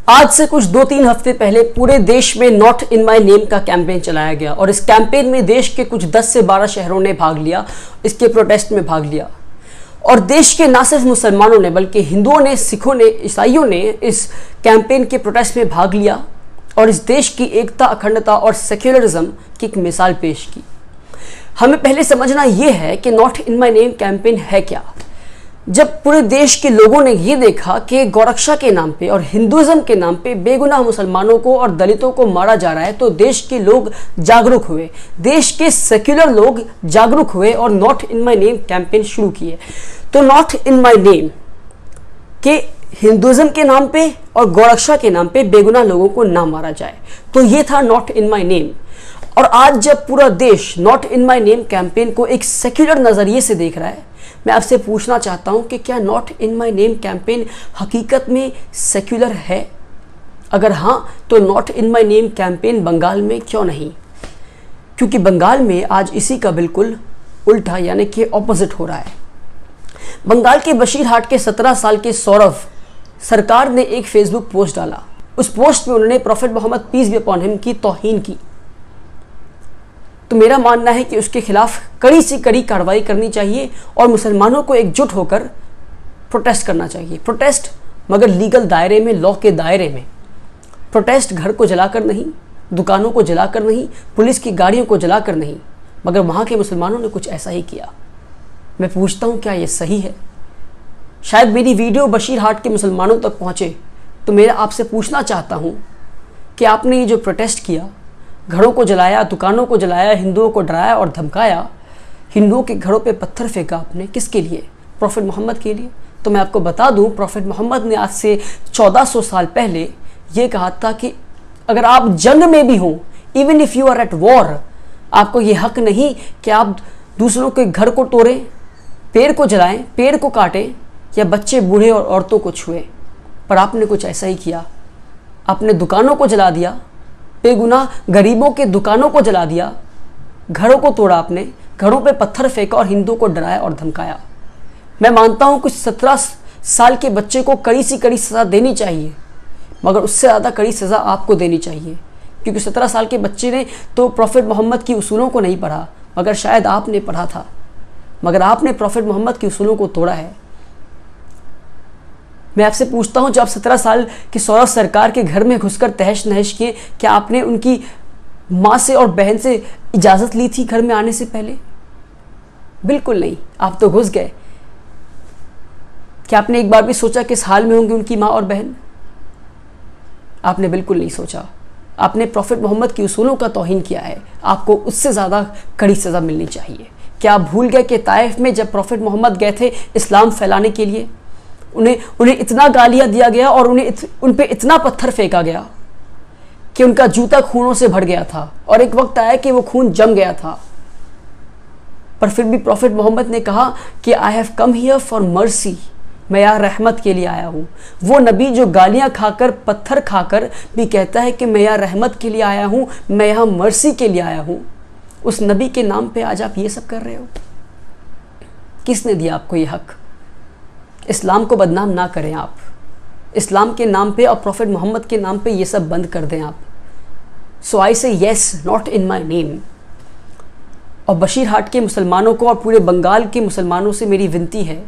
आज से कुछ 2-3 हफ्ते पहले पूरे देश में नॉट इन माई नेम का कैंपेन चलाया गया और इस कैंपेन में देश के कुछ 10 से 12 शहरों ने भाग लिया, इसके प्रोटेस्ट में भाग लिया। और देश के ना सिर्फ मुसलमानों ने बल्कि हिंदुओं ने, सिखों ने, ईसाइयों ने इस कैंपेन के प्रोटेस्ट में भाग लिया और इस देश की एकता, अखंडता और सेक्युलरिज्म की एक मिसाल पेश की। हमें पहले समझना यह है कि not in my name campaign है क्या। जब पूरे देश के लोगों ने ये देखा कि गौरक्षा के नाम पे और हिंदुइज्म के नाम पे बेगुनाह मुसलमानों को और दलितों को मारा जा रहा है, तो देश के लोग जागरूक हुए, देश के सेक्युलर लोग जागरूक हुए और not in my name campaign शुरू किए। तो नॉट इन माई नेम के हिंदुइज्म के नाम पे और गौरक्षा के नाम पे बेगुनाह लोगों को ना मारा जाए, तो ये था नॉट इन माई नेम। और आज जब पूरा देश not in my name campaign को एक सेक्युलर नज़रिए से देख रहा है, मैं आपसे पूछना चाहता हूं कि क्या not in my name campaign हकीकत में सेक्युलर है? अगर हां, तो not in my name campaign Bengal में क्यों नहीं? क्योंकि बंगाल में आज इसी का बिल्कुल उल्टा यानी कि ऑपोजिट हो रहा है। बंगाल के बशीरहाट के 17 साल के सौरभ सरकार ने एक फेसबुक पोस्ट डाला। उस पोस्ट में उन्होंने prophet Mohammad peace be upon him की तौहीन की। तो मेरा मानना है कि उसके खिलाफ कड़ी से कड़ी कार्रवाई करनी चाहिए और मुसलमानों को एकजुट होकर प्रोटेस्ट करना चाहिए। प्रोटेस्ट मगर लीगल दायरे में, लॉ के दायरे में। प्रोटेस्ट घर को जलाकर नहीं, दुकानों को जलाकर नहीं, पुलिस की गाड़ियों को जलाकर नहीं, मगर वहाँ के मुसलमानों ने कुछ ऐसा ही किया। मैं पूछता हूँ, क्या ये सही है? शायद मेरी वीडियो बशीरहाट के मुसलमानों तक पहुँचे, तो मेरा आपसे पूछना चाहता हूँ कि आपने ये जो प्रोटेस्ट किया, घरों को जलाया, दुकानों को जलाया, हिंदुओं को डराया और धमकाया, हिंदुओं के घरों पे पत्थर फेंका आपने, किसके लिए? प्रॉफेट मोहम्मद के लिए। तो मैं आपको बता दूं, प्रॉफेट मोहम्मद ने आज से 1400 साल पहले ये कहा था कि अगर आप जंग में भी हों, even if you are at war, आपको ये हक नहीं कि आप दूसरों के घर को तोड़ें, पेड़ को जलाएं, पेड़ को काटें या बच्चे, बूढ़े और औरतों को छुएं। पर आपने कुछ ऐसा ही किया। आपने दुकानों को जला दिया, बेगुनाह गरीबों के दुकानों को जला दिया, घरों को तोड़ा आपने, घरों पे पत्थर फेंका और हिंदुओं को डराया और धमकाया। मैं मानता हूं कुछ 17 साल के बच्चे को कड़ी सी कड़ी सज़ा देनी चाहिए, मगर उससे ज़्यादा कड़ी सज़ा आपको देनी चाहिए, क्योंकि 17 साल के बच्चे ने तो प्रॉफेट मोहम्मद की उसूलों को नहीं पढ़ा, मगर शायद आपने पढ़ा था, मगर आपने प्रॉफेट मोहम्मद की उसूलों को तोड़ा है। मैं आपसे पूछता हूं, जब 17 साल की सौरभ सरकार के घर में घुसकर तहस नहस किए, क्या आपने उनकी माँ से और बहन से इजाज़त ली थी घर में आने से पहले? बिल्कुल नहीं, आप तो घुस गए। क्या आपने एक बार भी सोचा किस हाल में होंगी उनकी माँ और बहन? आपने बिल्कुल नहीं सोचा। आपने प्रॉफेट मोहम्मद की उसूलों का तौहीन किया है, आपको उससे ज़्यादा कड़ी सज़ा मिलनी चाहिए। क्या आप भूल गए कि ताइफ में जब प्रॉफेट मोहम्मद गए थे इस्लाम फैलाने के लिए, उन्हें इतना गालियां दिया गया और उन पे इतना पत्थर फेंका गया कि उनका जूता खूनों से भर गया था और एक वक्त आया कि वो खून जम गया था। पर फिर भी प्रॉफेट मोहम्मद ने कहा कि I have come here for mercy, मैं यहाँ रहमत के लिए आया हूँ। वो नबी जो गालियां खाकर, पत्थर खाकर भी कहता है कि मैं यहाँ रहमत के लिए आया हूँ, मैं यहाँ मर्सी के लिए आया हूँ, उस नबी के नाम पे आज आप ये सब कर रहे हो। किसने दिया आपको ये हक? इस्लाम को बदनाम ना करें आप। इस्लाम के नाम पे और प्रॉफेट मोहम्मद के नाम पे ये सब बंद कर दें आप। सो आई से yes, not in my name. और बशीरहाट के मुसलमानों को और पूरे बंगाल के मुसलमानों से मेरी विनती है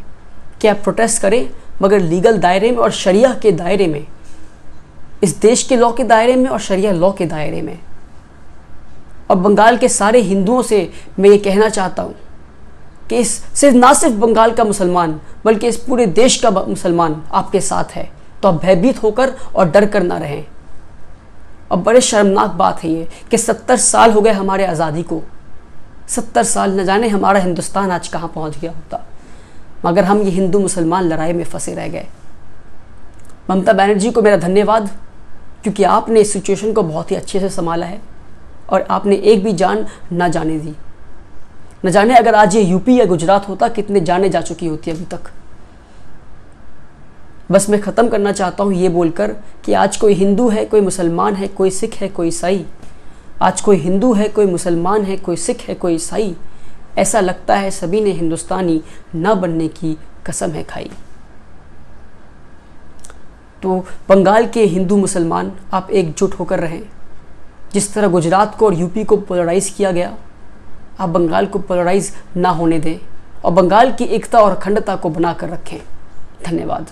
कि आप प्रोटेस्ट करें, मगर लीगल दायरे में और शरिया के दायरे में, इस देश के लॉ के दायरे में और शरिया लॉ के दायरे में। और बंगाल के सारे हिंदुओं से मैं ये कहना चाहता हूँ कि ना सिर्फ बंगाल का मुसलमान बल्कि इस पूरे देश का मुसलमान आपके साथ है। तो आप भयभीत होकर और डर कर ना रहें। और बड़े शर्मनाक बात है ये कि 70 साल हो गए हमारे आज़ादी को। 70 साल, न जाने हमारा हिंदुस्तान आज कहाँ पहुँच गया होता, मगर हम ये हिंदू मुसलमान लड़ाई में फंसे रह गए। ममता बनर्जी को मेरा धन्यवाद, क्योंकि आपने इस सिचुएशन को बहुत ही अच्छे से संभाला है और आपने एक भी जान ना जाने दी। न जाने अगर आज ये यूपी या गुजरात होता, कितने जाने जा चुकी होती अभी तक। बस मैं ख़त्म करना चाहता हूँ ये बोलकर कि आज कोई हिंदू है, कोई मुसलमान है, कोई सिख है, कोई ईसाई, आज कोई हिंदू है, कोई मुसलमान है, कोई सिख है, कोई ईसाई, ऐसा लगता है सभी ने हिंदुस्तानी न बनने की कसम है खाई। तो बंगाल के हिंदू मुसलमान आप एकजुट होकर रहें। जिस तरह गुजरात को और यूपी को पोलराइज़ किया गया, आप बंगाल को पोलराइज़ ना होने दें और बंगाल की एकता और अखंडता को बनाकर रखें। धन्यवाद।